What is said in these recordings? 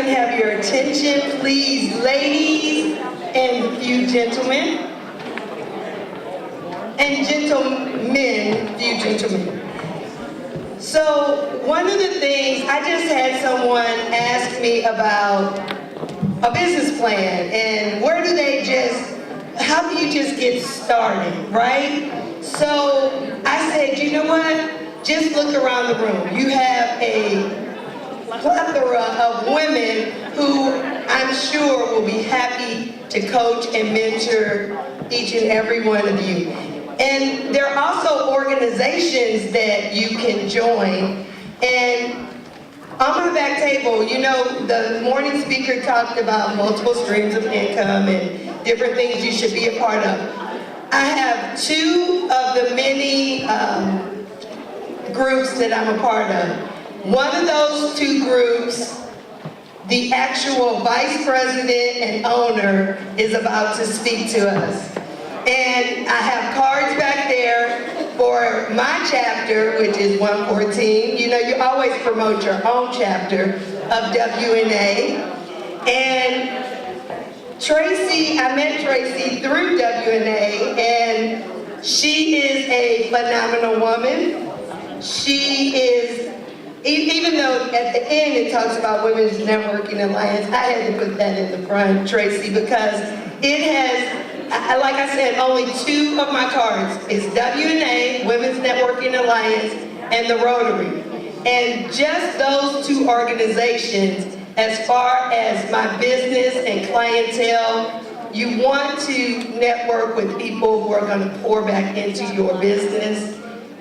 can have your attention, please, ladies and few gentlemen, and gentlemen, few gentlemen. So one of the things, I just had someone ask me about a business plan and how do you just get started, right? So I said, you know what? Just look around the room. You have a plethora of women who I'm sure will be happy to coach and mentor each and every one of you. And there are also organizations that you can join. And on my back table, you know, the morning speaker talked about multiple streams of income and different things you should be a part of. I have two of the many groups that I'm a part of. One of those two groups, the actual vice president and owner is about to speak to us. And I have cards back there for my chapter, which is 114. You know, you always promote your own chapter of WNA. And Tracey, I met Tracey through WNA, and she is a phenomenal woman. She is, even though at the end it talks about Women's Networking Alliance, I had to put that in the front, Tracey, because it has, like I said, only two of my cards is WNA, Women's Networking Alliance, and the Rotary. And just those two organizations, as far as my business and clientele, you want to network with people who are going to pour back into your business.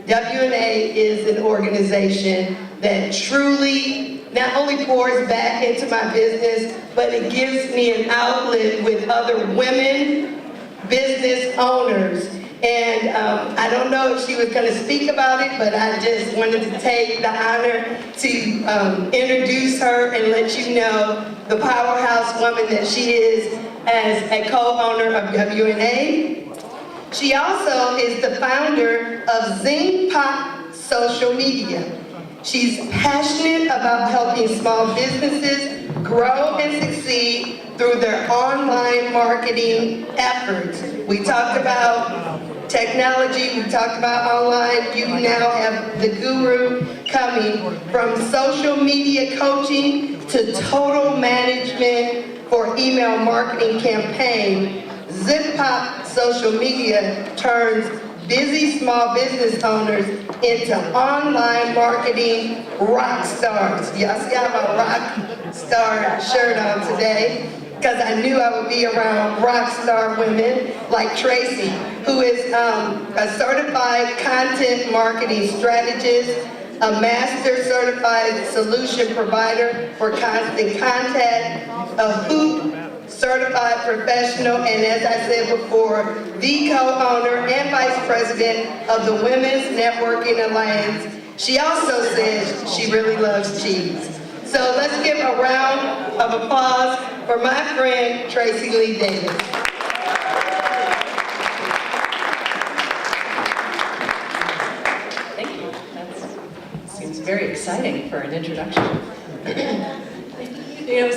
WNA is an organization that truly not only pours back into my business, but it gives me an outlet with other women business owners. And I don't know if she was going to speak about it, but I just wanted to take the honor to introduce her and let you know the powerhouse woman that she is as a co-owner of WNA. She also is the founder of Zing Pop Social Media. She's passionate about helping small businesses grow and succeed through their online marketing efforts. We talked about technology, we talked about online. You now have the guru coming from social media coaching to total management for email marketing campaign. Zip Pop Social Media turns busy small business owners into online marketing rock stars. Y'all see I have a rock star shirt on today because I knew I would be around rock star women like Tracey, who is a certified content marketing strategist, a master certified solution provider for constant contact, a hoop certified professional, and as I said before, the co-owner and vice president of the Women's Networking Alliance. She also says she really loves cheese. So let's give a round of applause for my friend, Tracey Lee Davis. Thank you. That seems very exciting for an introduction. You know,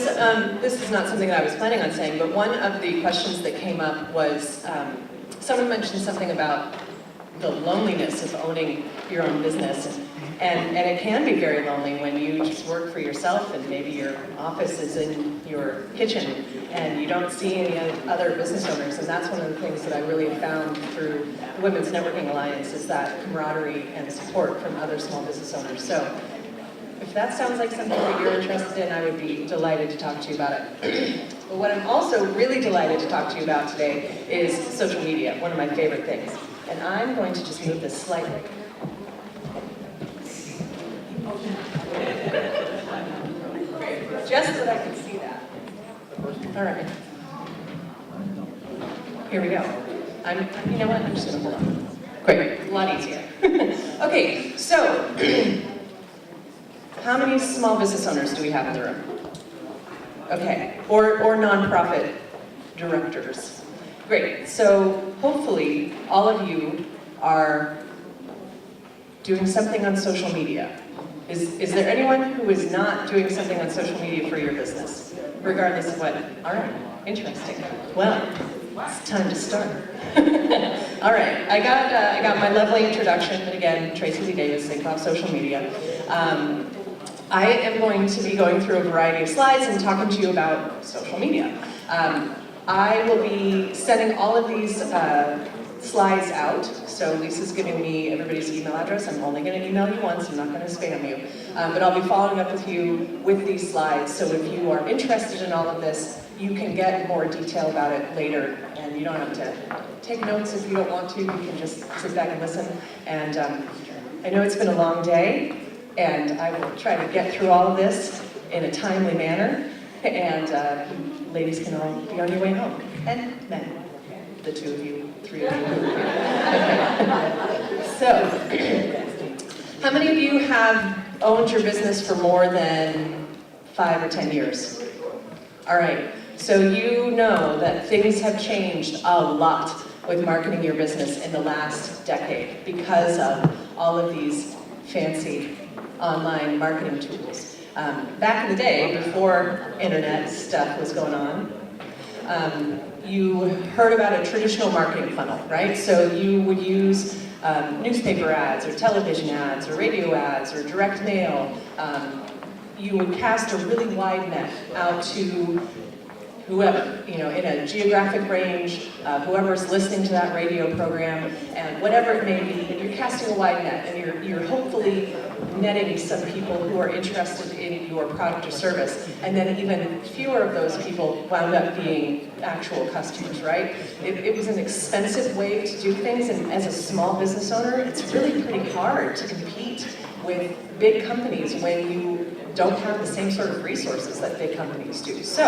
this is not something that I was planning on saying, but one of the questions that came up was, someone mentioned something about the loneliness of owning your own business. And it can be very lonely when you just work for yourself and maybe your office is in your kitchen and you don't see any other business owners. And that's one of the things that I really have found through the Women's Networking Alliance is that camaraderie and support from other small business owners. So if that sounds like something that you're interested in, I would be delighted to talk to you about it. But what I'm also really delighted to talk to you about today is social media, one of my favorite things. And I'm going to just move this slightly. Just so that I can see that. All right. Here we go. You know what? I'm just going to hold on. Great. A lot easier. Okay, so how many small business owners do we have in the room? Okay, or nonprofit directors. Great. So hopefully all of you are doing something on social media. Is there anyone who is not doing something on social media for your business, regardless of what? All right, interesting. Well, it's time to start. All right, I got my lovely introduction, and again, Tracey Lee Davis, Think About Social Media. I am going to be going through a variety of slides and talking to you about social media. I will be sending all of these slides out. So Lisa's giving me everybody's email address. I'm only going to email you once. I'm not going to spam you. But I'll be following up with you with these slides. So if you are interested in all of this, you can get more detail about it later. And you don't have to take notes if you don't want to. You can just sit back and listen. And I know it's been a long day. And I will try to get through all of this in a timely manner. And ladies can all be on your way home. And men. The two of you, three of you. So, how many of you have owned your business for more than 5 or 10 years? All right, so you know that things have changed a lot with marketing your business in the last decade because of all of these fancy online marketing tools. Back in the day, before internet stuff was going on, you heard about a traditional marketing funnel, right? So you would use newspaper ads, or television ads, or radio ads, or direct mail. You would cast a really wide net out to whoever, in a geographic range, whoever's listening to that radio program, and whatever it may be, and you're casting a wide net, and you're hopefully netting some people who are interested in your product or service, and then even fewer of those people wound up being actual customers, right? It was an expensive way to do things, and as a small business owner, it's really pretty hard to compete with big companies when you don't have the same sort of resources that big companies do. So,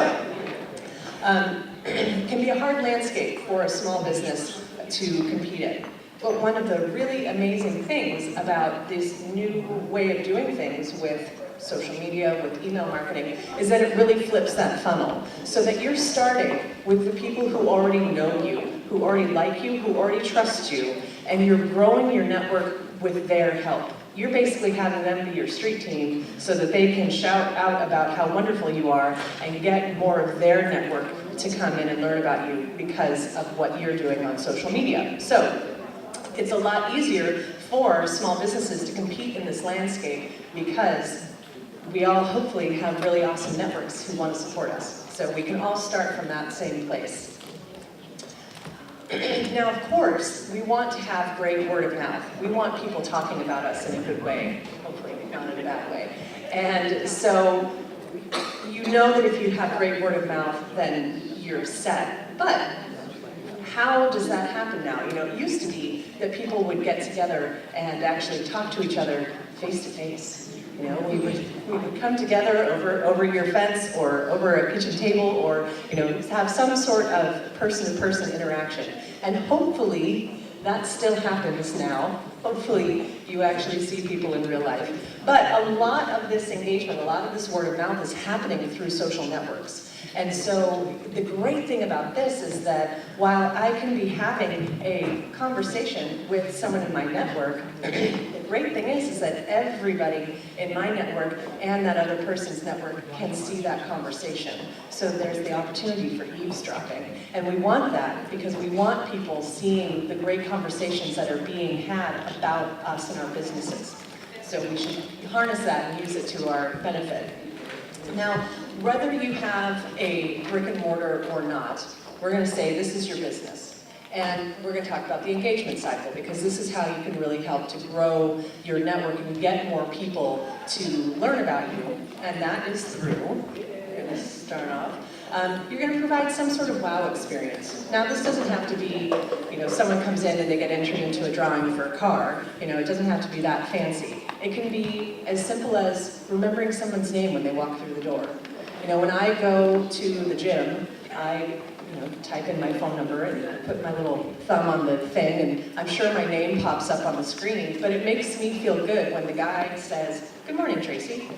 it can be a hard landscape for a small business to compete in. But one of the really amazing things about this new way of doing things with social media, with email marketing, is that it really flips that funnel. So that you're starting with the people who already know you, who already like you, who already trust you, and you're growing your network with their help. You're basically having them be your street team so that they can shout out about how wonderful you are and get more of their network to come in and learn about you because of what you're doing on social media. So it's a lot easier for small businesses to compete in this landscape because we all hopefully have really awesome networks who want to support us. So we can all start from that same place. Now, of course, we want to have great word of mouth. We want people talking about us in a good way, hopefully not in a bad way. And so you know that if you have great word of mouth, then you're set. But how does that happen now? It used to be that people would get together and actually talk to each other face to face. We would come together over your fence or over a kitchen table or, have some sort of person-to-person interaction. And hopefully that still happens now. Hopefully you actually see people in real life. But a lot of this engagement, a lot of this word of mouth is happening through social networks. And so the great thing about this is that while I can be having a conversation with someone in my network, the great thing is that everybody in my network and that other person's network can see that conversation. So there's the opportunity for eavesdropping. And we want that because we want people seeing the great conversations that are being had about us and our businesses. So we should harness that and use it to our benefit. Now, whether you have a brick and mortar or not, we're going to say this is your business. And we're going to talk about the engagement cycle because this is how you can really help to grow your network and get more people to learn about you. And that is through, we're going to start off, you're going to provide some sort of wow experience. Now, this doesn't have to be, someone comes in and they get entered into a drawing for a car. It doesn't have to be that fancy. It can be as simple as remembering someone's name when they walk through the door. When I go to the gym, I type in my phone number and put my little thumb on the thing, and I'm sure my name pops up on the screen, but it makes me feel good when the guy says, "Good morning, Tracey.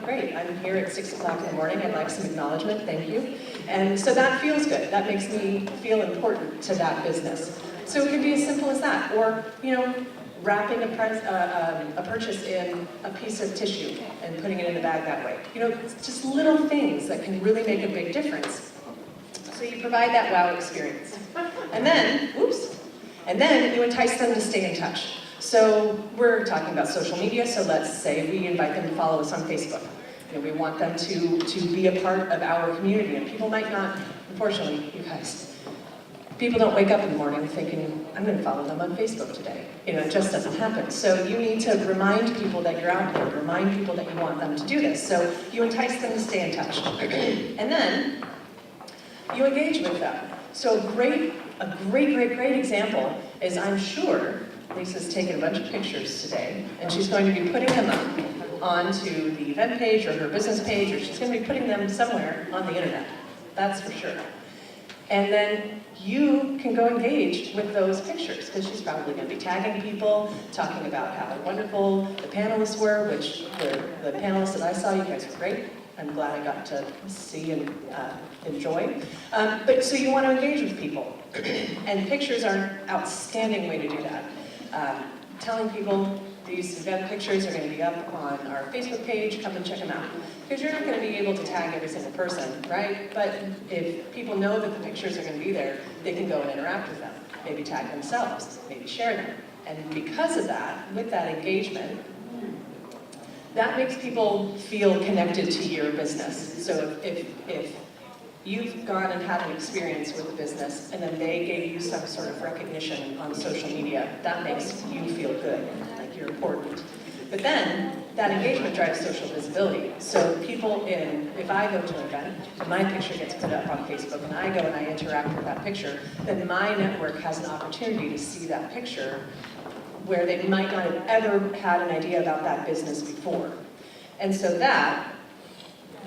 Great, I'm here at 6 o'clock in the morning, I'd like some acknowledgement, thank you." And so that feels good. That makes me feel important to that business. So it could be as simple as that, or wrapping a purchase in a piece of tissue and putting it in a bag that way. It's just little things that can really make a big difference. So you provide that wow experience. And then, you entice them to stay in touch. So we're talking about social media, so let's say we invite them to follow us on Facebook. We want them to be a part of our community, and people might not, unfortunately, you guys, people don't wake up in the morning thinking, I'm going to follow them on Facebook today. It just doesn't happen. So you need to remind people that you're out there, remind people that you want them to do this. So you entice them to stay in touch. And then you engage with them. So a great example is, I'm sure Lisa's taken a bunch of pictures today, and she's going to be putting them up onto the event page or her business page, or she's going to be putting them somewhere on the internet. That's for sure. And then you can go engage with those pictures, because she's probably going to be tagging people, talking about how wonderful the panelists were, which the panelists that I saw, you guys were great. I'm glad I got to see and enjoy. But so you want to engage with people. And pictures are an outstanding way to do that. Telling people these event pictures are going to be up on our Facebook page, come and check them out. Because you're not going to be able to tag every single person, right? But if people know that the pictures are going to be there, they can go and interact with them. Maybe tag themselves, maybe share them. And because of that, with that engagement, that makes people feel connected to your business. So if you've gone and had an experience with a business and then they gave you some sort of recognition on social media, that makes you feel good, like you're important. But then that engagement drives social visibility. So people if I go to an event and my picture gets put up on Facebook and I go and I interact with that picture, then my network has an opportunity to see that picture where they might not have ever had an idea about that business before. And so that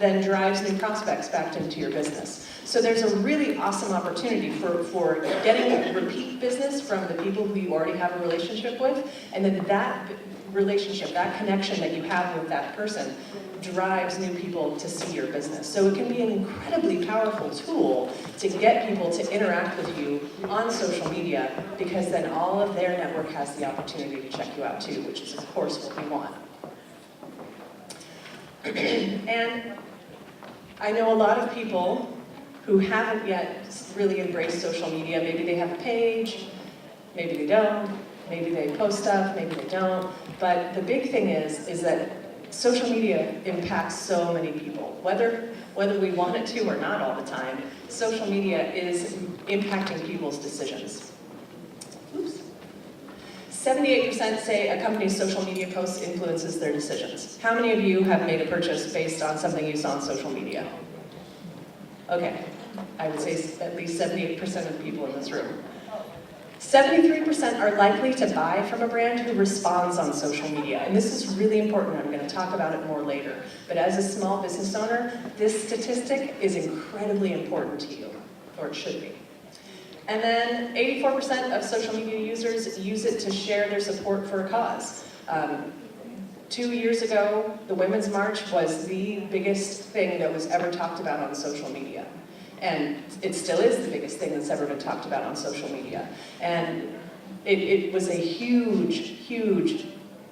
then drives new prospects back into your business. So there's a really awesome opportunity for getting repeat business from the people who you already have a relationship with, and then that relationship, that connection that you have with that person drives new people to see your business. So it can be an incredibly powerful tool to get people to interact with you on social media, because then all of their network has the opportunity to check you out too, which is of course what we want. And I know a lot of people who haven't yet really embraced social media. Maybe they have a page, maybe they don't, maybe they post stuff, maybe they don't. But the big thing is that social media impacts so many people. Whether we want it to or not all the time, social media is impacting people's decisions. 78% say a company's social media post influences their decisions. How many of you have made a purchase based on something you saw on social media? Okay, I would say at least 78% of the people in this room. 73% are likely to buy from a brand who responds on social media. And this is really important. I'm going to talk about it more later. But as a small business owner, this statistic is incredibly important to you, or it should be. And then 84% of social media users use it to share their support for a cause. 2 years ago, the Women's March was the biggest thing that was ever talked about on social media. And it still is the biggest thing that's ever been talked about on social media. And it was a huge, huge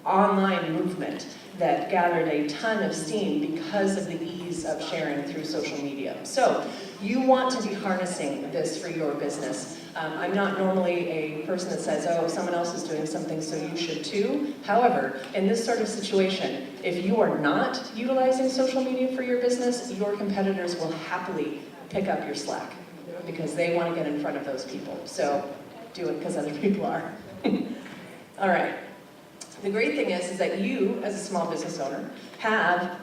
online movement that gathered a ton of steam because of the ease of sharing through social media. So you want to be harnessing this for your business. I'm not normally a person that says, oh, someone else is doing something, so you should too. However, in this sort of situation, if you are not utilizing social media for your business, your competitors will happily pick up your slack because they want to get in front of those people. So do it because other people are. All right. The great thing is that you, as a small business owner, have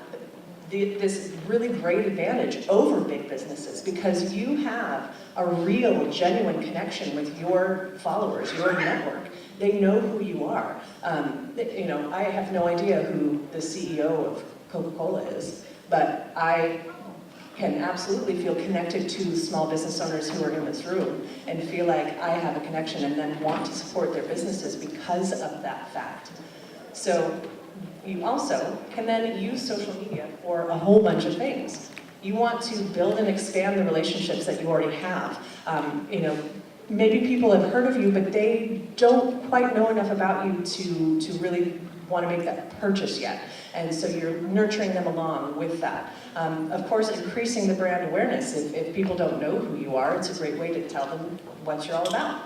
this really great advantage over big businesses because you have a real, genuine connection with your followers, your network. They know who you are. I have no idea who the CEO of Coca-Cola is, but I can absolutely feel connected to small business owners who are in this room and feel like I have a connection and then want to support their businesses because of that fact. So you also can then use social media for a whole bunch of things. You want to build and expand the relationships that you already have. maybe people have heard of you, but they don't quite know enough about you to really want to make that purchase yet. And so you're nurturing them along with that. Of course, increasing the brand awareness. If people don't know who you are, it's a great way to tell them what you're all about.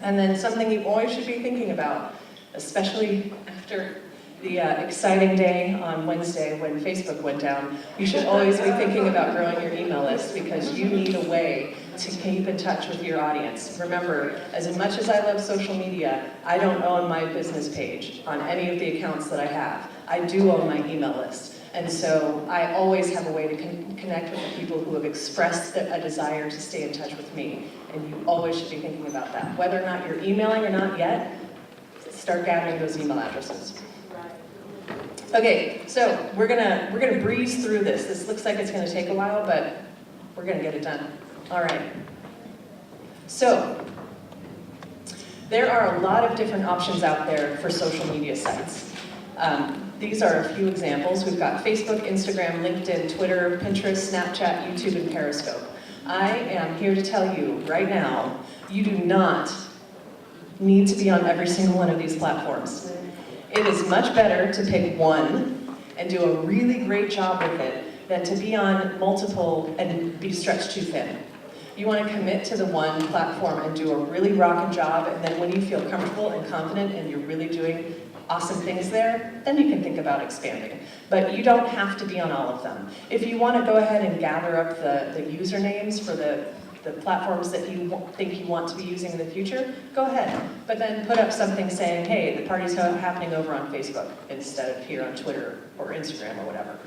And then something you always should be thinking about, especially after the exciting day on Wednesday when Facebook went down, you should always be thinking about growing your email list, because you need a way to keep in touch with your audience. Remember, as much as I love social media, I don't own my business page on any of the accounts that I have. I do own my email list. And so I always have a way to connect with the people who have expressed a desire to stay in touch with me. And you always should be thinking about that. Whether or not you're emailing or not yet, start gathering those email addresses. Okay, so we're gonna breeze through this. This looks like it's gonna take a while, but we're gonna get it done. All right. So there are a lot of different options out there for social media sites. These are a few examples. We've got Facebook, Instagram, LinkedIn, Twitter, Pinterest, Snapchat, YouTube, and Periscope. I am here to tell you right now, you do not need to be on every single one of these platforms. It is much better to pick one and do a really great job with it than to be on multiple and be stretched too thin. You want to commit to the one platform and do a really rockin' job, and then when you feel comfortable and confident and you're really doing awesome things there, then you can think about expanding. But you don't have to be on all of them. If you want to go ahead and gather up the usernames for the platforms that you think you want to be using in the future, go ahead. But then put up something saying, hey, the party's happening over on Facebook instead of here on Twitter or Instagram or whatever.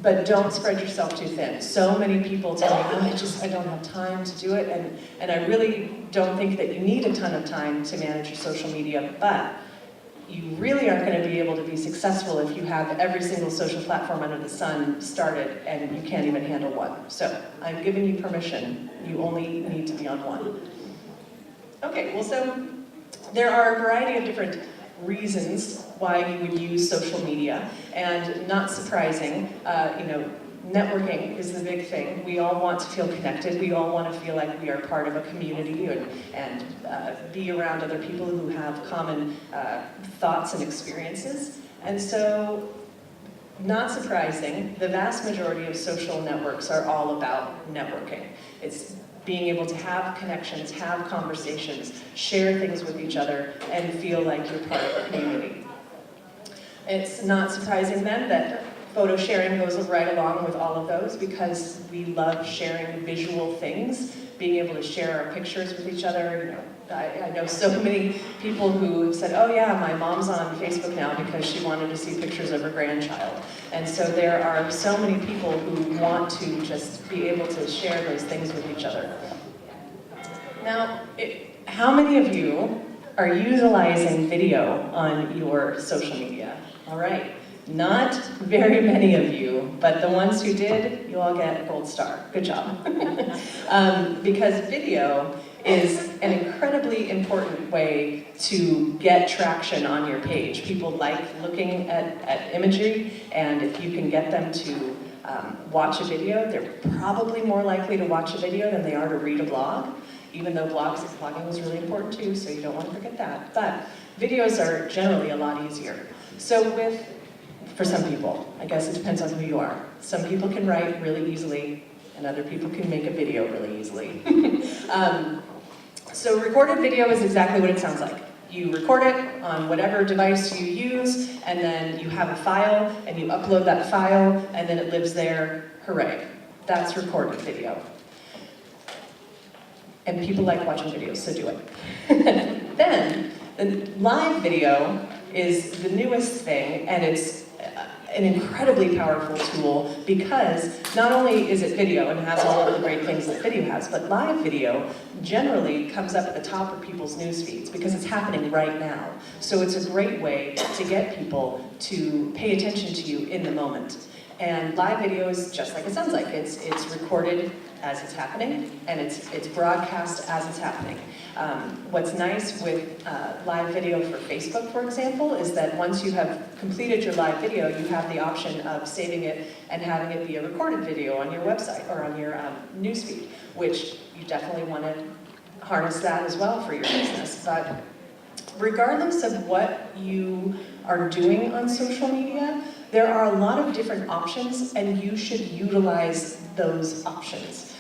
But don't spread yourself too thin. So many people tell me, I don't have time to do it, and I really don't think that you need a ton of time to manage your social media, but you really aren't going to be able to be successful if you have every single social platform under the sun started and you can't even handle one. So I'm giving you permission. You only need to be on one. Okay, well, so there are a variety of different reasons why you would use social media, and not surprising, networking is the big thing. We all want to feel connected. We all want to feel like we are part of a community and be around other people who have common thoughts and experiences. And so, not surprising, the vast majority of social networks are all about networking. It's being able to have connections, have conversations, share things with each other, and feel like you're part of a community. It's not surprising then that photo sharing goes right along with all of those, because we love sharing visual things, being able to share our pictures with each other. I know so many people who have said, oh yeah, my mom's on Facebook now because she wanted to see pictures of her grandchild. And so there are so many people who want to just be able to share those things with each other. Now, how many of you are utilizing video on your social media? All right. Not very many of you, but the ones who did, you all get a gold star. Good job. Because video is an incredibly important way to get traction on your page. People like looking at imagery, and if you can get them to watch a video, they're probably more likely to watch a video than they are to read a blog, even though blogging is really important too, so you don't want to forget that. But videos are generally a lot easier. So for some people, I guess it depends on who you are. Some people can write really easily, and other people can make a video really easily. So recorded video is exactly what it sounds like. You record it on whatever device you use, and then you have a file, and you upload that file, and then it lives there. Hooray. That's recorded video. And people like watching videos, so do it. Then, the live video is the newest thing, and it's an incredibly powerful tool, because not only is it video and has all of the great things that video has, but live video generally comes up at the top of people's news feeds because it's happening right now. So it's a great way to get people to pay attention to you in the moment. And live video is just like it sounds like. It's recorded as it's happening, and it's broadcast as it's happening. What's nice with live video for Facebook, for example, is that once you have completed your live video, you have the option of saving it and having it be a recorded video on your website or on your newsfeed. which you definitely want to harness that as well for your business. But regardless of what you are doing on social media, there are a lot of different options, and you should utilize those options,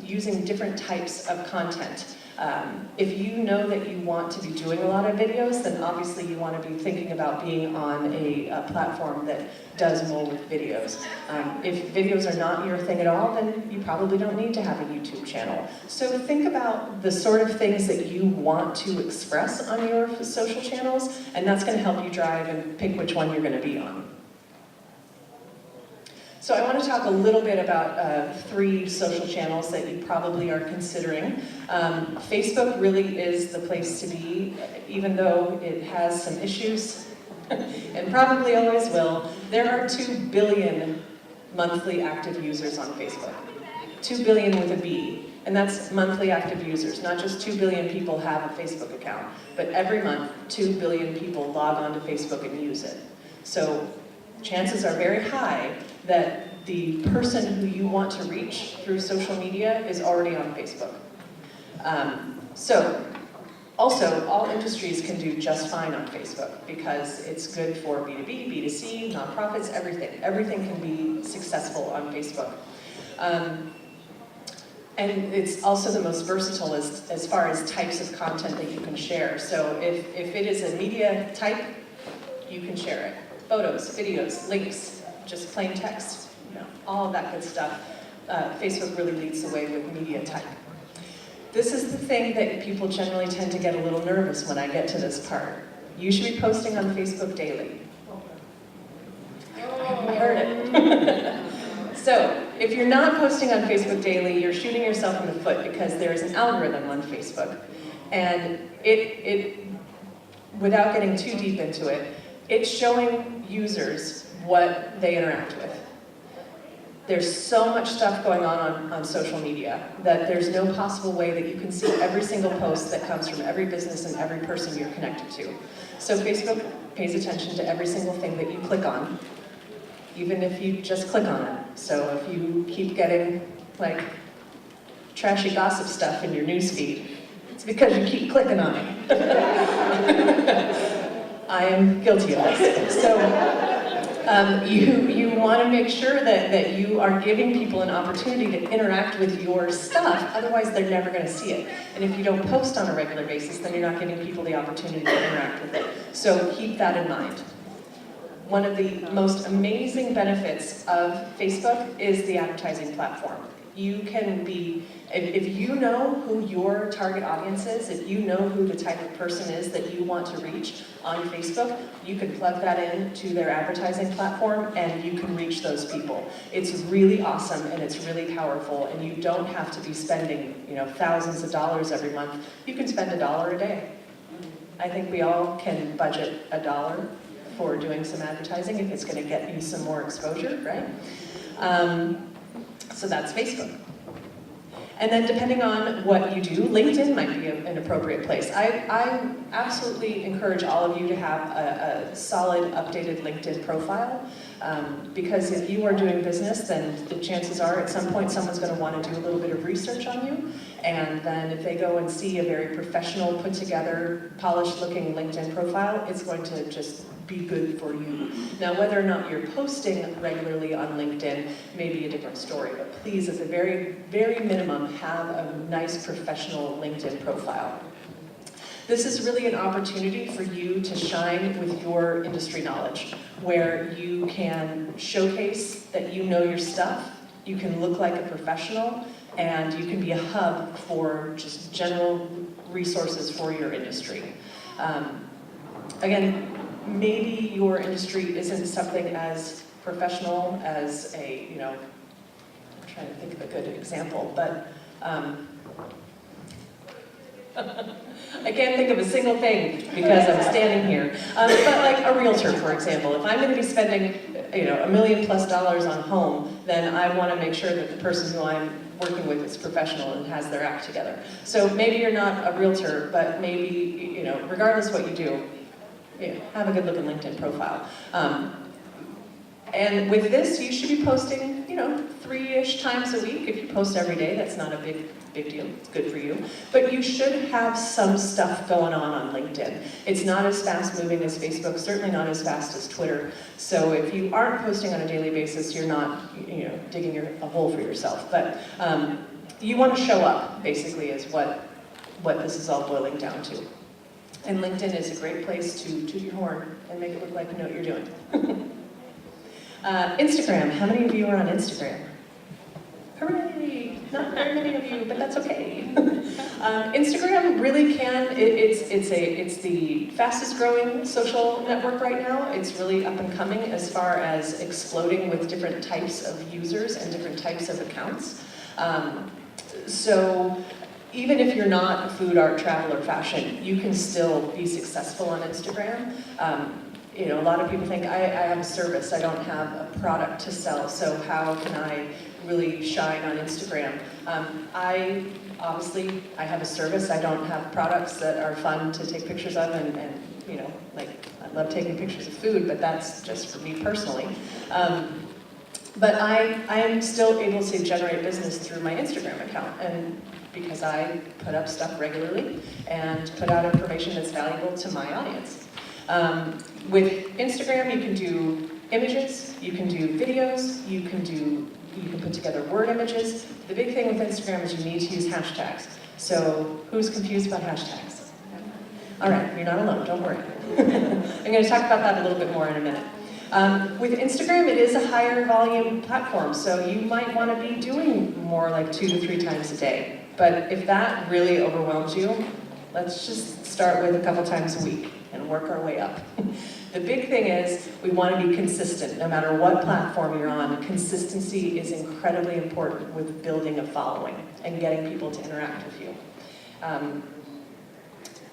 using different types of content. If you know that you want to be doing a lot of videos, then obviously you want to be thinking about being on a platform that does more with videos. If videos are not your thing at all, then you probably don't need to have a YouTube channel. So think about the sort of things that you want to express on your social channels, and that's going to help you drive and pick which one you're going to be on. So I want to talk a little bit about 3 social channels that you probably are considering. Facebook really is the place to be, even though it has some issues, and probably always will. There are 2 billion monthly active users on Facebook. 2 billion with a B, and that's monthly active users. Not just 2 billion people have a Facebook account, but every month 2 billion people log on to Facebook and use it. So chances are very high that the person who you want to reach through social media is already on Facebook. Also, all industries can do just fine on Facebook because it's good for B2B, B2C, nonprofits, everything. Everything can be successful on Facebook. And it's also the most versatile as far as types of content that you can share. So if it is a media type, you can share it. Photos, videos, links, just plain text, all of that good stuff. Facebook really leads the way with media type. This is the thing that people generally tend to get a little nervous when I get to this part. You should be posting on Facebook daily. I heard it. So, if you're not posting on Facebook daily, you're shooting yourself in the foot because there's an algorithm on Facebook. And without getting too deep into it, it's showing users what they interact with. There's so much stuff going on social media that there's no possible way that you can see every single post that comes from every business and every person you're connected to. So Facebook pays attention to every single thing that you click on, even if you just click on it. So if you keep getting like trashy gossip stuff in your newsfeed, it's because you keep clicking on it. I am guilty of this. So you want to make sure that you are giving people an opportunity to interact with your stuff, otherwise they're never going to see it. And if you don't post on a regular basis, then you're not giving people the opportunity to interact with it. So keep that in mind. One of the most amazing benefits of Facebook is the advertising platform. You can be, if you know who your target audience is, if you know who the type of person is that you want to reach on Facebook, you can plug that in to their advertising platform and you can reach those people. It's really awesome and it's really powerful, and you don't have to be spending, thousands of dollars every month. You can spend $1 a day. I think we all can budget $1 for doing some advertising if it's going to get you some more exposure, right? So that's Facebook. And then depending on what you do, LinkedIn might be an appropriate place. I absolutely encourage all of you to have a solid, updated LinkedIn profile, because if you are doing business, then the chances are at some point someone's going to want to do a little bit of research on you, and then if they go and see a very professional, put together, polished looking LinkedIn profile, it's going to just be good for you. Now, whether or not you're posting regularly on LinkedIn may be a different story, but please, at the very, very minimum, have a nice professional LinkedIn profile. This is really an opportunity for you to shine with your industry knowledge, where you can showcase that you know your stuff, you can look like a professional, and you can be a hub for just general resources for your industry. Again, maybe your industry isn't something as professional as I'm trying to think of a good example, but I can't think of a single thing because I'm standing here. But like a realtor, for example, if I'm going to be spending, $1 million+ on home, then I want to make sure that the person who I'm working with is professional and has their act together. So maybe you're not a realtor, but maybe, regardless what you do, have a good looking LinkedIn profile. And with this, you should be posting, 3-ish times a week. If you post every day, that's not a big deal. It's good for you. But you should have some stuff going on LinkedIn. It's not as fast moving as Facebook, certainly not as fast as Twitter. So if you aren't posting on a daily basis, you're not, digging a hole for yourself. But you want to show up, basically, is what this is all boiling down to. And LinkedIn is a great place to toot your horn and make it look like you know what you're doing. Instagram, how many of you are on Instagram? Hooray! Not very many of you, but that's okay. Instagram really it's the fastest growing social network right now. It's really up and coming as far as exploding with different types of users and different types of accounts. So even if you're not food, art, travel, or fashion, you can still be successful on Instagram. A lot of people think, I have a service, I don't have a product to sell, so how can I really shine on Instagram? I have a service, I don't have products that are fun to take pictures of, and I love taking pictures of food, but that's just for me personally. But I am still able to generate business through my Instagram account, and because I put up stuff regularly and put out information that's valuable to my audience. With Instagram, you can do images, you can do videos, you can put together word images. The big thing with Instagram is you need to use hashtags. So who's confused about hashtags? All right, you're not alone, don't worry. I'm going to talk about that a little bit more in a minute. With Instagram, it is a higher volume platform, so you might want to be doing more like 2 to 3 times a day. But if that really overwhelms you, let's just start with a couple times a week and work our way up. The big thing is we want to be consistent. No matter what platform you're on, consistency is incredibly important with building a following and getting people to interact with you.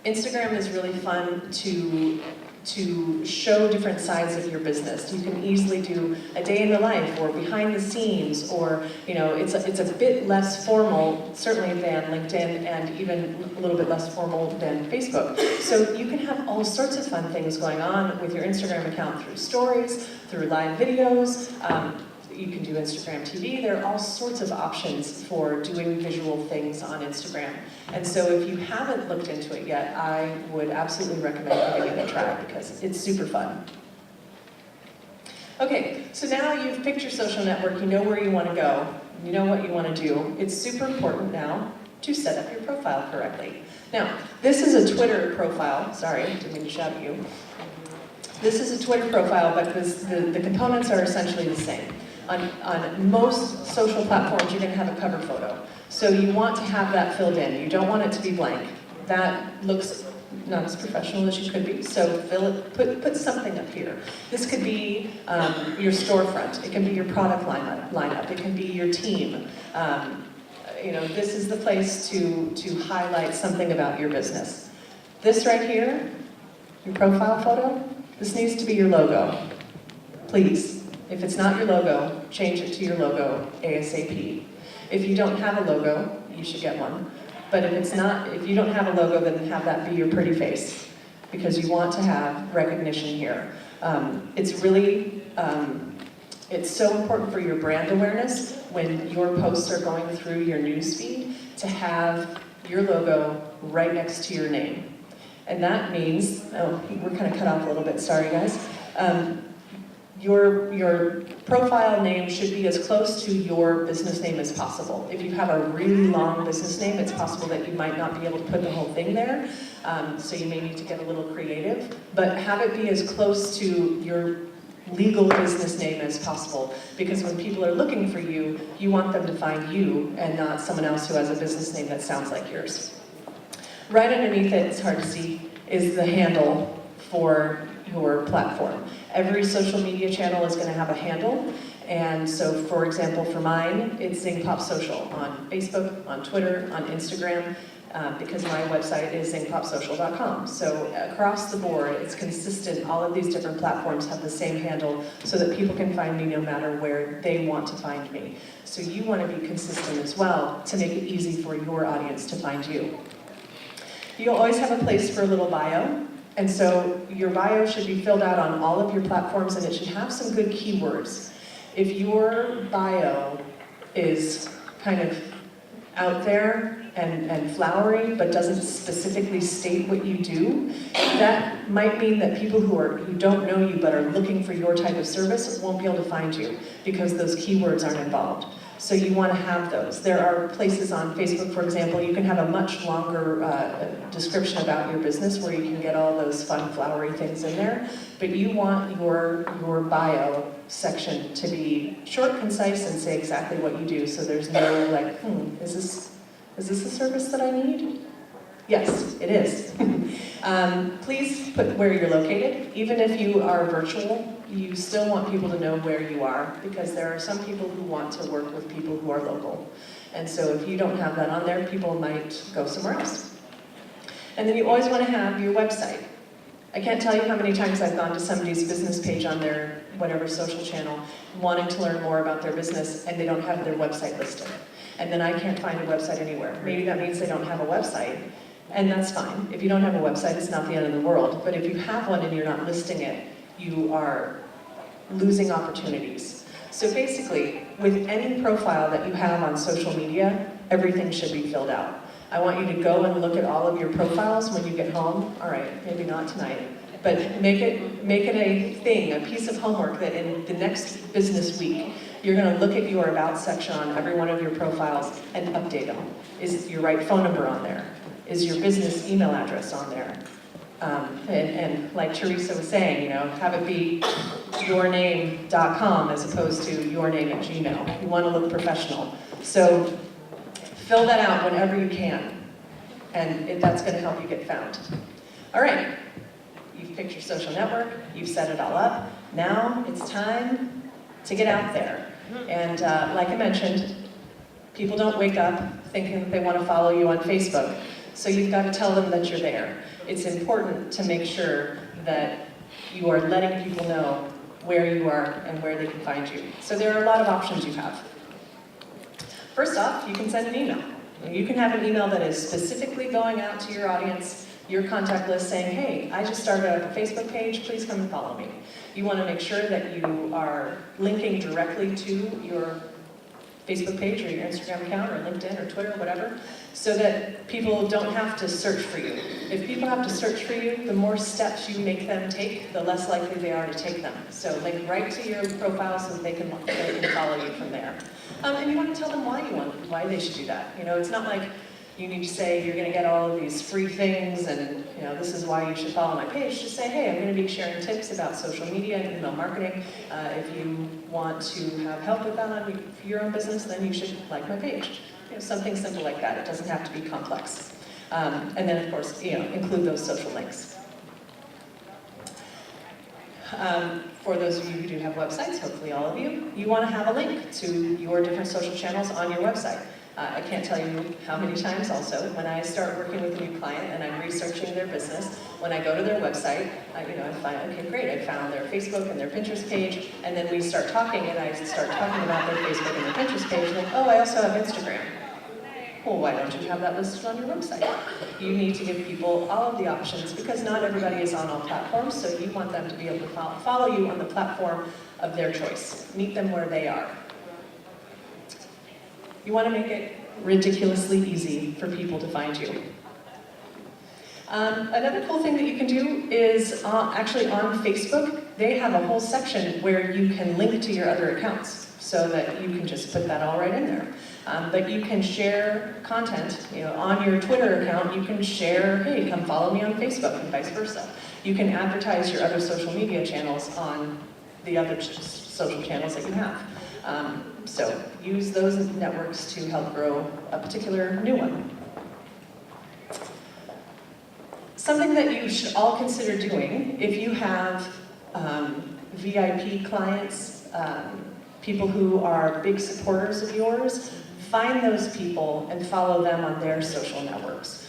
Instagram is really fun to show different sides of your business. You can easily do a day in the life or behind the scenes, or it's a bit less formal, certainly than LinkedIn, and even a little bit less formal than Facebook. So you can have all sorts of fun things going on with your Instagram account through stories, through live videos. You can do Instagram TV. There are all sorts of options for doing visual things on Instagram. And so if you haven't looked into it yet, I would absolutely recommend giving it a try because it's super fun. Okay, so now you've picked your social network, you know where you want to go, you know what you want to do. It's super important now to set up your profile correctly. Now, this is a Twitter profile. Sorry, didn't mean to shout at you. This is a Twitter profile, but the components are essentially the same. On most social platforms, you're going to have a cover photo. So you want to have that filled in. You don't want it to be blank. That looks not as professional as you could be, so put something up here. This could be your storefront. It can be your product lineup. It can be your team. This is the place to highlight something about your business. This right here, your profile photo, this needs to be your logo. Please. If it's not your logo, change it to your logo ASAP. If you don't have a logo, you should get one. But if you don't have a logo, then have that be your pretty face, because you want to have recognition here. It's so important for your brand awareness when your posts are going through your newsfeed to have your logo right next to your name. And that means, we're kind of cut off a little bit, sorry guys. Your profile name should be as close to your business name as possible. If you have a really long business name, it's possible that you might not be able to put the whole thing there, so you may need to get a little creative, but have it be as close to your legal business name as possible, because when people are looking for you, you want them to find you and not someone else who has a business name that sounds like yours. Right underneath it, it's hard to see, is the handle for your platform. Every social media channel is going to have a handle, and so for example for mine, it's Zing Pop Social on Facebook, on Twitter, on Instagram, because my website is zingpopsocial.com. So across the board, it's consistent. All of these different platforms have the same handle so that people can find me no matter where they want to find me. So you want to be consistent as well to make it easy for your audience to find you. You'll always have a place for a little bio. And so your bio should be filled out on all of your platforms, and it should have some good keywords. If your bio is kind of out there and flowery, but doesn't specifically state what you do, that might mean that people who don't know you but are looking for your type of service won't be able to find you because those keywords aren't involved. So you want to have those. There are places on Facebook, for example, you can have a much longer description about your business where you can get all those fun, flowery things in there. But you want your bio section to be short, concise, and say exactly what you do. So there's no like, is this a service that I need? Yes, it is. Please put where you're located. Even if you are virtual, you still want people to know where you are because there are some people who want to work with people who are local. And so if you don't have that on there, people might go somewhere else. And then you always want to have your website. I can't tell you how many times I've gone to somebody's business page on their whatever social channel wanting to learn more about their business and they don't have their website listed. And then I can't find a website anywhere. Maybe that means they don't have a website, and that's fine. If you don't have a website, it's not the end of the world. But if you have one and you're not listing it, you are losing opportunities. So basically, with any profile that you have on social media, everything should be filled out. I want you to go and look at all of your profiles when you get home. All right, maybe not tonight, but make it a thing, a piece of homework that in the next business week, you're going to look at your About section on every one of your profiles and update them. Is your right phone number on there? Is your business email address on there? And like Teresa was saying, have it be yourname.com as opposed to yourname@gmail. You want to look professional. So fill that out whenever you can, and that's going to help you get found. All right, you've picked your social network, you've set it all up. Now it's time to get out there. And like I mentioned, people don't wake up thinking that they want to follow you on Facebook. So you've got to tell them that you're there. It's important to make sure that you are letting people know where you are and where they can find you. So there are a lot of options you have. First off, you can send an email. You can have an email that is specifically going out to your audience, your contact list, saying, hey, I just started up a Facebook page, please come and follow me. You want to make sure that you are linking directly to your Facebook page or your Instagram account or LinkedIn or Twitter or whatever, so that people don't have to search for you. If people have to search for you, the more steps you make them take, the less likely they are to take them. So link right to your profile so that they can follow you from there. And you want to tell them why they should do that. It's not like you need to say you're going to get all of these free things and this is why you should follow my page. Just say, hey, I'm going to be sharing tips about social media and email marketing. If you want to have help with that on your own business, then you should like my page. Something simple like that. It doesn't have to be complex. And then, of course, include those social links. For those of you who do have websites, hopefully all of you, you want to have a link to your different social channels on your website. I can't tell you how many times also, when I start working with a new client and I'm researching their business, when I go to their website, I find, okay, great, I found their Facebook and their Pinterest page, and then we start talking and I start talking about their Facebook and their Pinterest page, like, oh, I also have Instagram. Well, why don't you have that listed on your website? You need to give people all of the options because not everybody is on all platforms, so you want them to be able to follow you on the platform of their choice. Meet them where they are. You want to make it ridiculously easy for people to find you. Another cool thing that you can do is actually on Facebook, they have a whole section where you can link to your other accounts so that you can just put that all right in there. But you can share content, on your Twitter account, you can share, hey, come follow me on Facebook and vice versa. You can advertise your other social media channels on the other social channels that you have. So use those networks to help grow a particular new one. Something that you should all consider doing if you have VIP clients, people who are big supporters of yours, find those people and follow them on their social networks.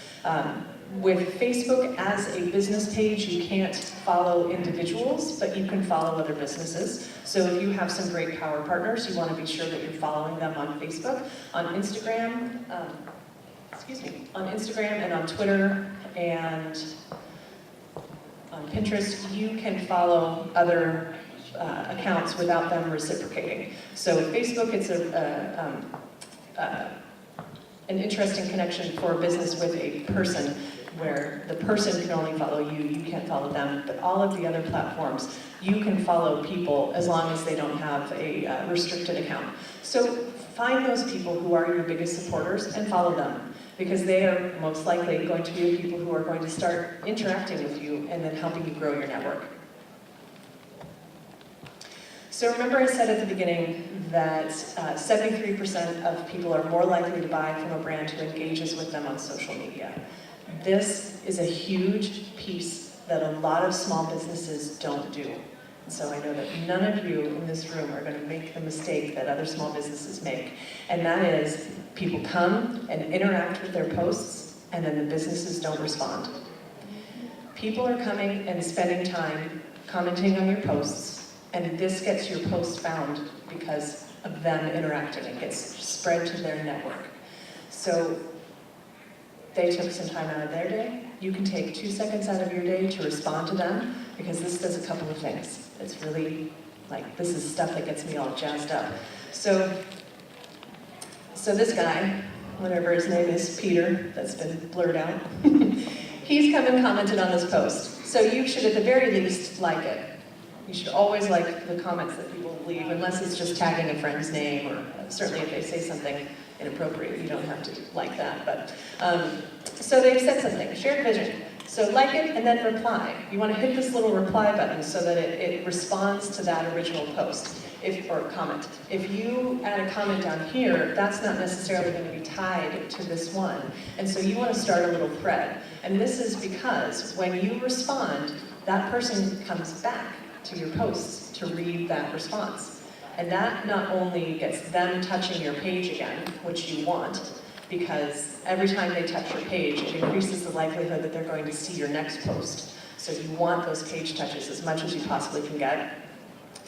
With Facebook as a business page, you can't follow individuals, but you can follow other businesses. So if you have some great power partners, you want to be sure that you're following them on Facebook, on Instagram, on Instagram and on Twitter and on Pinterest. You can follow other accounts without them reciprocating. So Facebook, it's an interesting connection for a business with a person, where the person can only follow you, you can't follow them, but all of the other platforms, you can follow people as long as they don't have a restricted account. So find those people who are your biggest supporters and follow them, because they are most likely going to be the people who are going to start interacting with you and then helping you grow your network. So remember I said at the beginning that 73% of people are more likely to buy from a brand who engages with them on social media. This is a huge piece that a lot of small businesses don't do. And so I know that none of you in this room are going to make the mistake that other small businesses make. And that is, people come and interact with their posts, and then the businesses don't respond. People are coming and spending time commenting on your posts, and this gets your post found because of them interacting. It gets spread to their network. So they took some time out of their day. You can take 2 seconds out of your day to respond to them, because this does a couple of things. It's really, like, this is stuff that gets me all jazzed up. So this guy, whatever his name is, Peter, that's been blurred out, he's come and commented on this post. So you should at the very least like it. You should always like the comments that people leave, unless it's just tagging a friend's name, or certainly if they say something inappropriate, you don't have to like that. But so they've said something, shared vision. So like it and then reply. You want to hit this little reply button so that it responds to that original post or comment. If you add a comment down here, that's not necessarily going to be tied to this one. And so you want to start a little thread. And this is because when you respond, that person comes back to your posts to read that response. And that not only gets them touching your page again, which you want, because every time they touch your page, it increases the likelihood that they're going to see your next post. So you want those page touches as much as you possibly can get.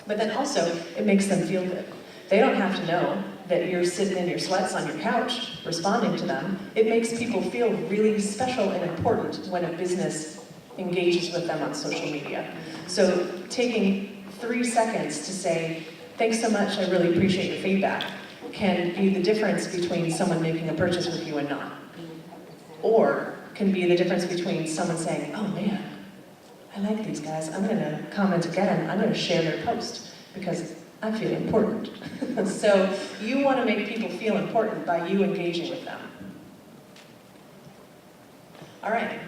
But then also, it makes them feel good. They don't have to know that you're sitting in your sweats on your couch responding to them. It makes people feel really special and important when a business engages with them on social media. So taking 3 seconds to say, thanks so much, I really appreciate your feedback, can be the difference between someone making a purchase with you and not. Or can be the difference between someone saying, oh man, I like these guys, I'm gonna comment again, I'm gonna share their post because I feel important. So you wanna make people feel important by you engaging with them. All right,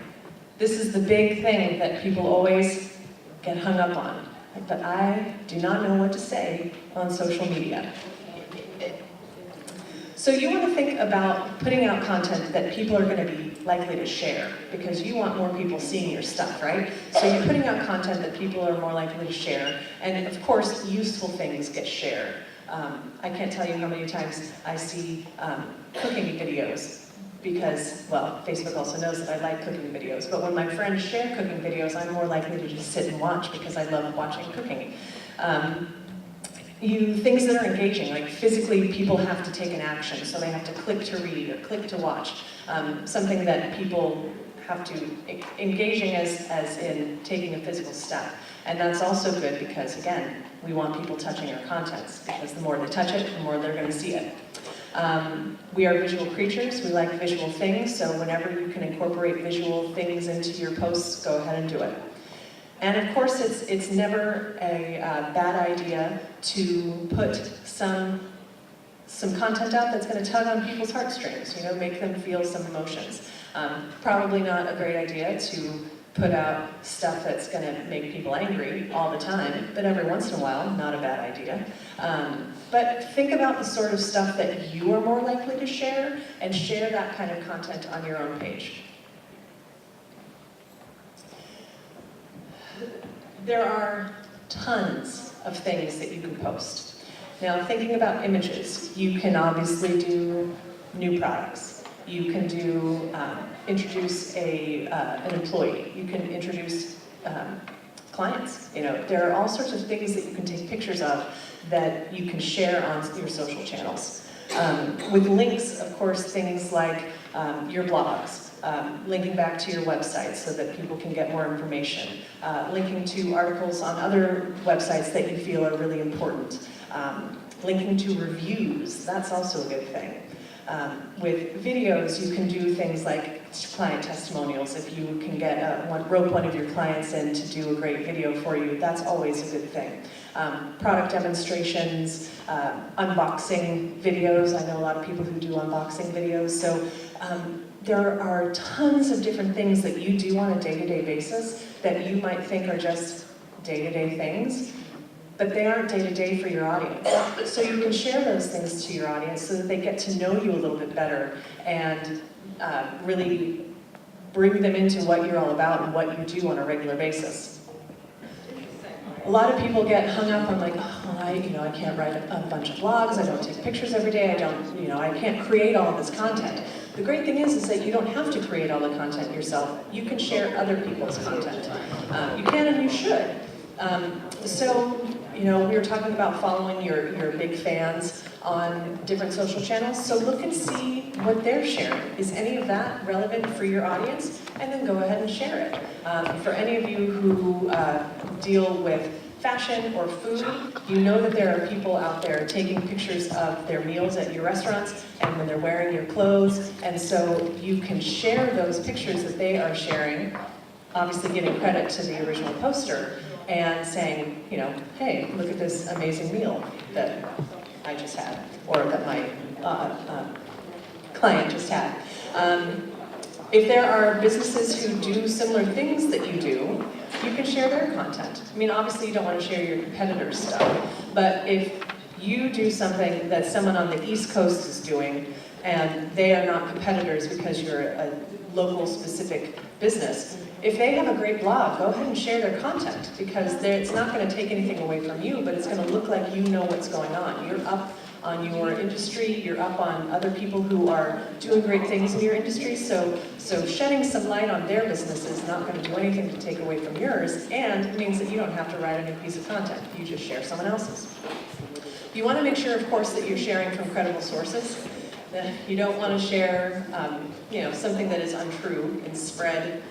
this is the big thing that people always get hung up on. But I do not know what to say on social media. So you want to think about putting out content that people are going to be likely to share, because you want more people seeing your stuff, right? So you're putting out content that people are more likely to share, and of course, useful things get shared. I can't tell you how many times I see cooking videos, because, well, Facebook also knows that I like cooking videos, but when my friends share cooking videos, I'm more likely to just sit and watch because I love watching cooking. Things that are engaging, like physically people have to take an action, so they have to click to read or click to watch. Something that people have to, engaging as in taking a physical step. And that's also good because, again, we want people touching our contents, because the more they touch it, the more they're going to see it. We are visual creatures, we like visual things, so whenever you can incorporate visual things into your posts, go ahead and do it. And of course, it's never a bad idea to put some content out that's going to tug on people's heartstrings, make them feel some emotions. Probably not a great idea to put out stuff that's going to make people angry all the time, but every once in a while, not a bad idea. But think about the sort of stuff that you are more likely to share, and share that kind of content on your own page. There are tons of things that you can post. Now, thinking about images, you can obviously do new products. You can do, introduce an employee. You can introduce clients. There are all sorts of things that you can take pictures of that you can share on your social channels. With links, of course, things like your blogs, linking back to your website so that people can get more information, linking to articles on other websites that you feel are really important, linking to reviews, that's also a good thing. With videos, you can do things like client testimonials. If you can get rope one of your clients in to do a great video for you, that's always a good thing. Product demonstrations, unboxing videos. I know a lot of people who do unboxing videos. So there are tons of different things that you do on a day-to-day basis that you might think are just day-to-day things, but they aren't day-to-day for your audience. So you can share those things to your audience so that they get to know you a little bit better and really bring them into what you're all about and what you do on a regular basis. A lot of people get hung up on like, oh, well, I can't write a bunch of blogs, I don't take pictures every day, I can't create all of this content. The great thing is that you don't have to create all the content yourself. You can share other people's content. You can and you should. So, we were talking about following your big fans on different social channels, so look and see what they're sharing. Is any of that relevant for your audience? And then go ahead and share it. For any of you who deal with fashion or food, you know that there are people out there taking pictures of their meals at your restaurants and when they're wearing your clothes, and so you can share those pictures that they are sharing, obviously giving credit to the original poster, and saying, hey, look at this amazing meal that I just had, or that my client just had. If there are businesses who do similar things that you do, you can share their content. I mean, obviously you don't want to share your competitors' stuff, but if you do something that someone on the East Coast is doing, and they are not competitors because you're a local specific business, if they have a great blog, go ahead and share their content, because it's not going to take anything away from you, but it's going to look like you know what's going on. You're up on your industry, you're up on other people who are doing great things in your industry, so shedding some light on their business is not going to do anything to take away from yours, and it means that you don't have to write a new piece of content. You just share someone else's. You want to make sure, of course, that you're sharing from credible sources. You don't want to share something that is untrue and spread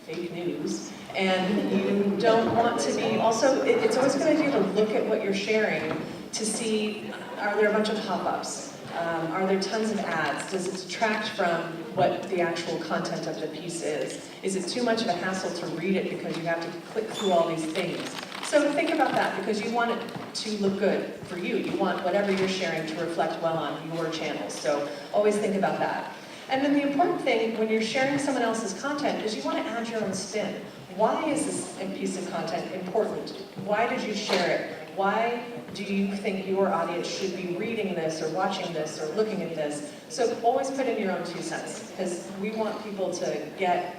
fake news, and you don't want to be, also, it's always a good idea to look at what you're sharing to see, are there a bunch of pop-ups? Are there tons of ads? Does it detract from what the actual content of the piece is? Is it too much of a hassle to read it because you have to click through all these things? So think about that, because you want it to look good for you. You want whatever you're sharing to reflect well on your channels. So always think about that. And then the important thing when you're sharing someone else's content is you want to add your own spin. Why is this piece of content important? Why did you share it? Why do you think your audience should be reading this or watching this or looking at this? So always put in your own 2 cents, because we want people to get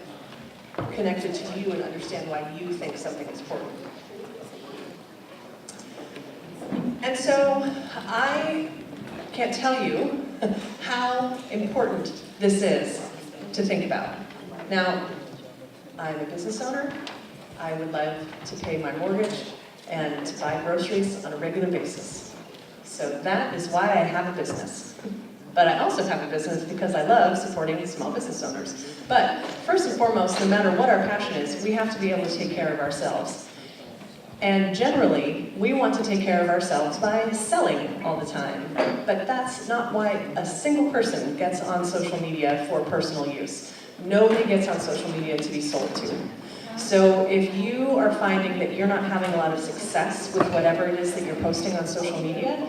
connected to you and understand why you think something is important. And so I can't tell you how important this is to think about. Now, I'm a business owner. I would love to pay my mortgage and to buy groceries on a regular basis. So that is why I have a business. But I also have a business because I love supporting small business owners. But first and foremost, no matter what our passion is, we have to be able to take care of ourselves. And generally, we want to take care of ourselves by selling all the time. But that's not why a single person gets on social media for personal use. Nobody gets on social media to be sold to. So if you are finding that you're not having a lot of success with whatever it is that you're posting on social media,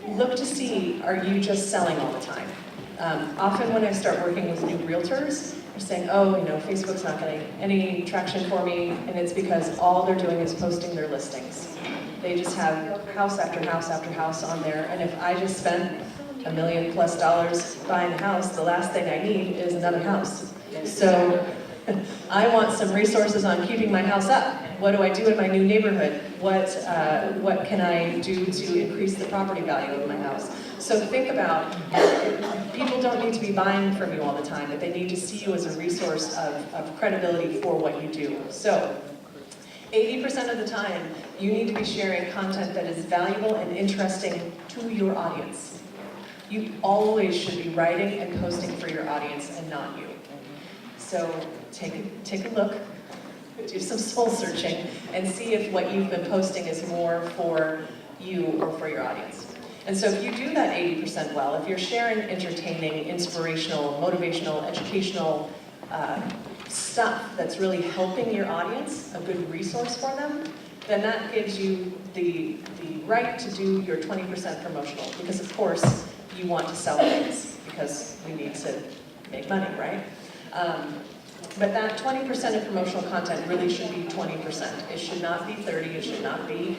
look to see, are you just selling all the time? Often when I start working with new realtors, they're saying, oh, Facebook's not getting any traction for me, and it's because all they're doing is posting their listings. They just have house after house after house on there, and if I just spent $1 million+ buying a house, the last thing I need is another house. So I want some resources on keeping my house up. What do I do in my new neighborhood? What can I do to increase the property value of my house? So think about, people don't need to be buying from you all the time, but they need to see you as a resource of credibility for what you do. So 80% of the time, you need to be sharing content that is valuable and interesting to your audience. You always should be writing and posting for your audience and not you. So take a look, do some soul searching, and see if what you've been posting is more for you or for your audience. And so if you do that 80% well, if you're sharing entertaining, inspirational, motivational, educational stuff that's really helping your audience, a good resource for them, then that gives you the right to do your 20% promotional, because of course you want to sell things, because we need to make money, right? But that 20% of promotional content really should be 20%. It should not be 30, it should not be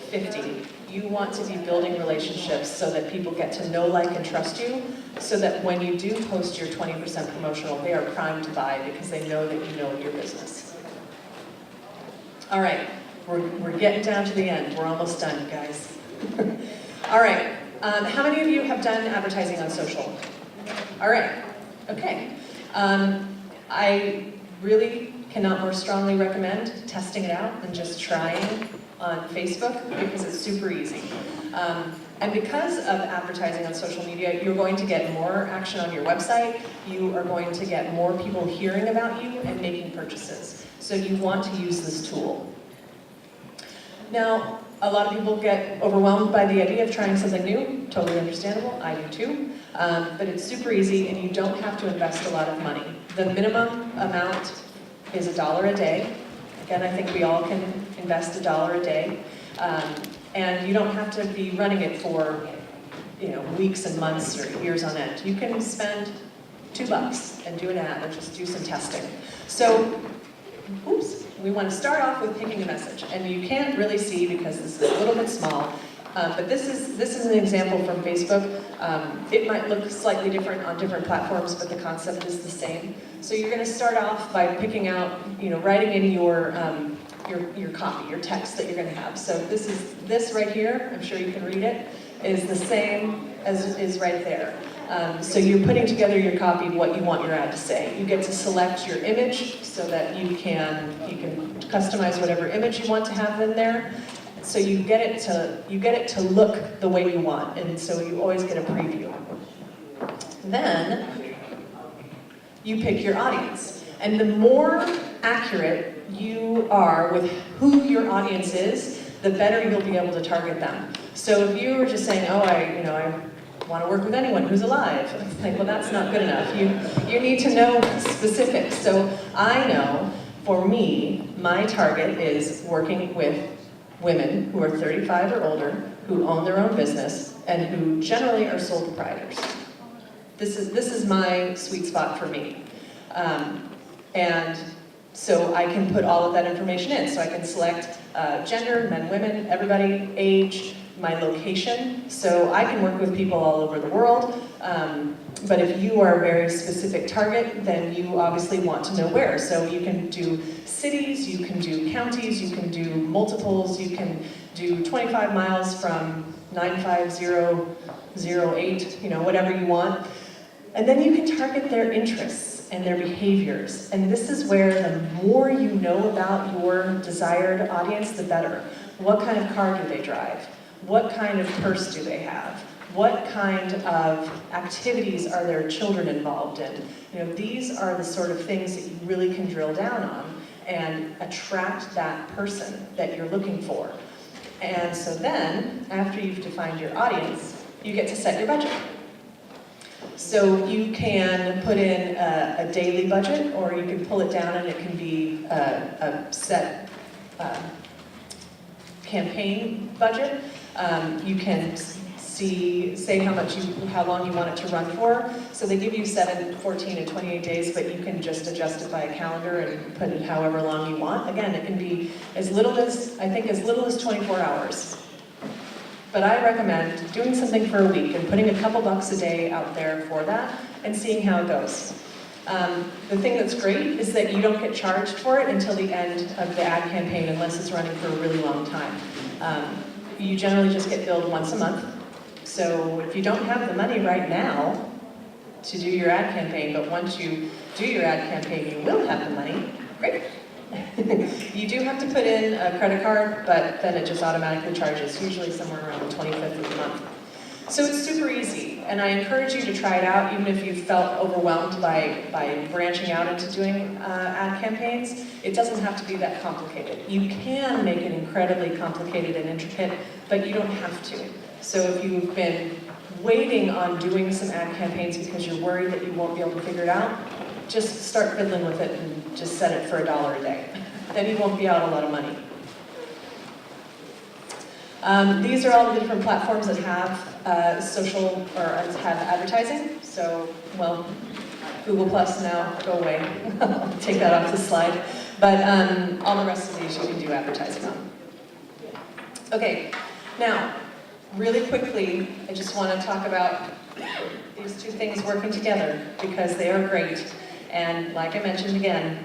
50. You want to be building relationships so that people get to know, like, and trust you, so that when you do post your 20% promotional, they are primed to buy because they know that you know your business. All right, we're getting down to the end. We're almost done, guys. All right, how many of you have done advertising on social? All right, okay. I really cannot more strongly recommend testing it out than just trying on Facebook, because it's super easy. And because of advertising on social media, you're going to get more action on your website, you are going to get more people hearing about you and making purchases. So you want to use this tool. Now, a lot of people get overwhelmed by the idea of trying something new, totally understandable, I do too. But it's super easy and you don't have to invest a lot of money. The minimum amount is $1 a day. Again, I think we all can invest $1 a day. And you don't have to be running it for weeks and months or years on end. You can spend $2 and do an ad or just do some testing. So, we want to start off with picking a message. And you can't really see because this is a little bit small. But this is an example from Facebook. It might look slightly different on different platforms, but the concept is the same. So you're going to start off by picking out, writing in your copy, your text that you're going to have. So this right here, I'm sure you can read it, is the same as is right there. So you're putting together your copy, what you want your ad to say. You get to select your image so that you can customize whatever image you want to have in there. So you get it to look the way you want, and so you always get a preview. Then you pick your audience, and the more accurate you are with who your audience is, the better you'll be able to target them. So if you were just saying, oh, I want to work with anyone who's alive, it's like, well, that's not good enough. You need to know specifics. So I know, for me, my target is working with women who are 35 or older, who own their own business, and who generally are sole proprietors. This is my sweet spot for me. And so I can put all of that information in. So I can select gender, men, women, everybody, age, my location. So I can work with people all over the world. But if you are a very specific target, then you obviously want to know where. So you can do cities, you can do counties, you can do multiples, you can do 25 miles from 95008, whatever you want. And then you can target their interests and their behaviors. And this is where the more you know about your desired audience, the better. What kind of car do they drive? What kind of purse do they have? What kind of activities are their children involved in? These are the sort of things that you really can drill down on and attract that person that you're looking for. And so then, after you've defined your audience, you get to set your budget. So you can put in a daily budget, or you can pull it down and it can be a set campaign budget. You can say how long you want it to run for. So they give you 7, 14, and 28 days, but you can just adjust it by a calendar and put it however long you want. Again, it can be as little as 24 hours. But I recommend doing something for a week and putting a couple bucks a day out there for that and seeing how it goes. The thing that's great is that you don't get charged for it until the end of the ad campaign unless it's running for a really long time. You generally just get billed once a month. So if you don't have the money right now to do your ad campaign, but once you do your ad campaign, you will have the money, great. You do have to put in a credit card, but then it just automatically charges, usually somewhere around the 25th of the month. So it's super easy, and I encourage you to try it out, even if you felt overwhelmed by branching out into doing ad campaigns. It doesn't have to be that complicated. You can make it incredibly complicated and intricate, but you don't have to. So if you've been waiting on doing some ad campaigns because you're worried that you won't be able to figure it out, just start fiddling with it and just set it for $1 a day. Then you won't be out a lot of money. These are all the different platforms that have social or have advertising. So, well, Google Plus now, go away. I'll take that off the slide. But all the rest of these you can do advertising on. Okay, now, really quickly, I just want to talk about these two things working together because they are great. And like I mentioned again,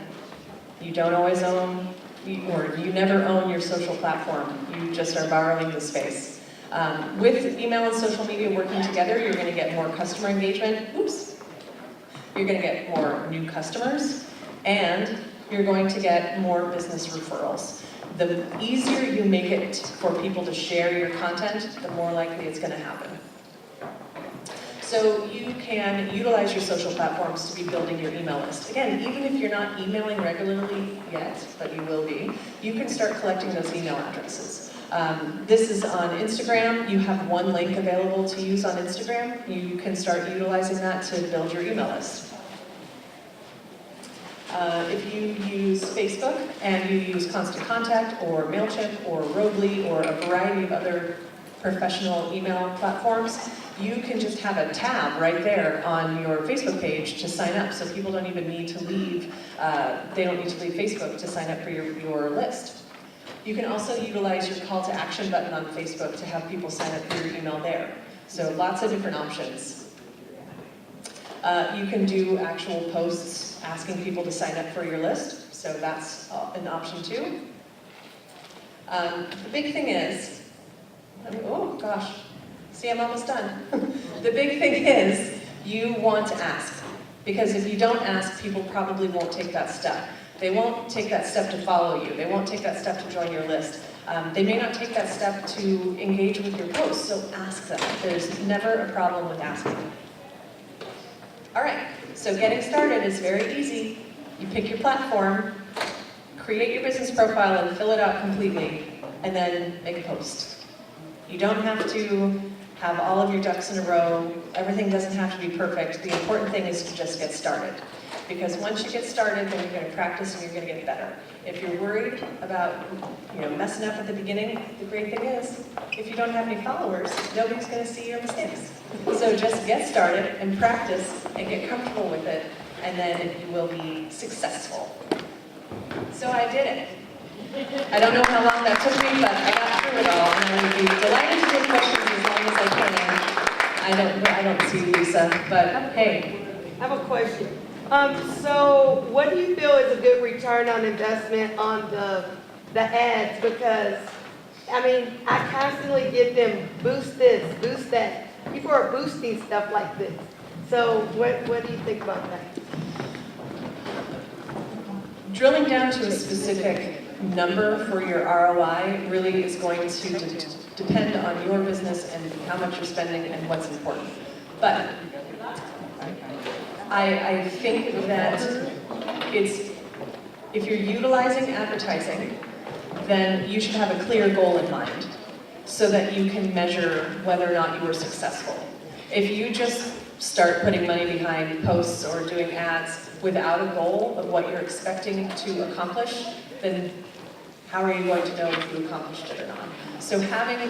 you don't always own, or you never own your social platform. You just are borrowing the space. With email and social media working together, you're going to get more customer engagement. Oops. You're going to get more new customers, and you're going to get more business referrals. The easier you make it for people to share your content, the more likely it's going to happen. So you can utilize your social platforms to be building your email list. Again, even if you're not emailing regularly yet, but you will be, you can start collecting those email addresses. This is on Instagram. You have one link available to use on Instagram. You can start utilizing that to build your email list. If you use Facebook and you use Constant Contact or MailChimp or Roadly or a variety of other professional email platforms, you can just have a tab right there on your Facebook page to sign up, so people don't even need to leave, they don't need to leave Facebook to sign up for your list. You can also utilize your call to action button on Facebook to have people sign up for your email there. So lots of different options. You can do actual posts asking people to sign up for your list, so that's an option too. The big thing is, oh gosh, see, I'm almost done. The big thing is you want to ask, because if you don't ask, people probably won't take that step. They won't take that step to follow you. They won't take that step to join your list. They may not take that step to engage with your posts, so ask them. There's never a problem with asking. All right, so getting started is very easy. You pick your platform, create your business profile and fill it out completely, and then make a post. You don't have to have all of your ducks in a row. Everything doesn't have to be perfect. The important thing is to just get started. Because once you get started, then you're going to practice and you're going to get better. If you're worried about messing up at the beginning, the great thing is, if you don't have any followers, nobody's going to see your mistakes. So just get started and practice and get comfortable with it, and then you will be successful. So I did it. I don't know how long that took me, but I got through it all, and I would be delighted to take questions as long as I can. I don't see Lisa, but hey. I have a question. So what do you feel is a good return on investment on the ads? Because, I mean, I constantly get them boost this, boost that. People are boosting stuff like this. So what do you think about that? Drilling down to a specific number for your ROI really is going to depend on your business and how much you're spending and what's important. But I think that if you're utilizing advertising, then you should have a clear goal in mind so that you can measure whether or not you were successful. If you just start putting money behind posts or doing ads without a goal of what you're expecting to accomplish, then how are you going to know if you accomplished it or not? So having a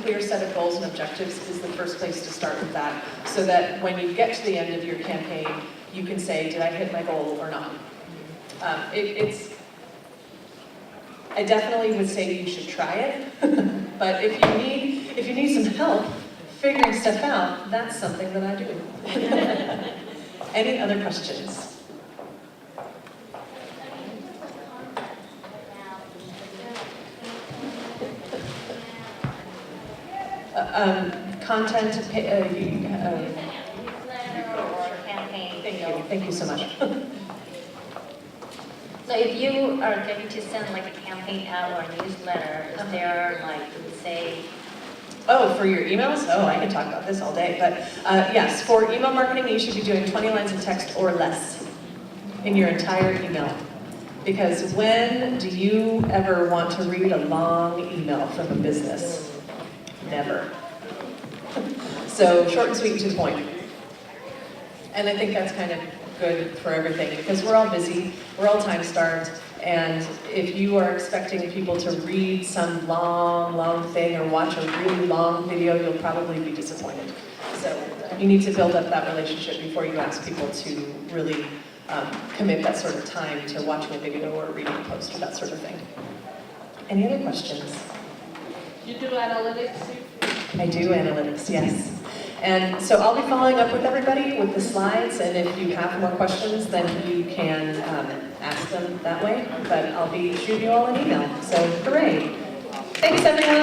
clear set of goals and objectives is the first place to start with that, so that when you get to the end of your campaign, you can say, did I hit my goal or not? I definitely would say you should try it, but if you need some help figuring stuff out, that's something that I do. Any other questions? Content, Newsletter or campaign. Thank you so much. So if you are going to send like a campaign out or a newsletter, is there like, say, Oh, for your emails? Oh, I can talk about this all day. But yes, for email marketing, you should be doing 20 lines of text or less in your entire email. Because when do you ever want to read a long email from a business? Never. So short and sweet and to the point. And I think that's kind of good for everything because we're all busy, we're all time starved, and if you are expecting people to read some long thing or watch a really long video, you'll probably be disappointed. So you need to build up that relationship before you ask people to really commit that sort of time to watching a video or reading a post or that sort of thing. Any other questions? You do analytics? I do analytics, yes. And so I'll be following up with everybody with the slides, and if you have more questions, then you can ask them that way. But I'll be shooting you all an email. So hooray! Thanks, everyone.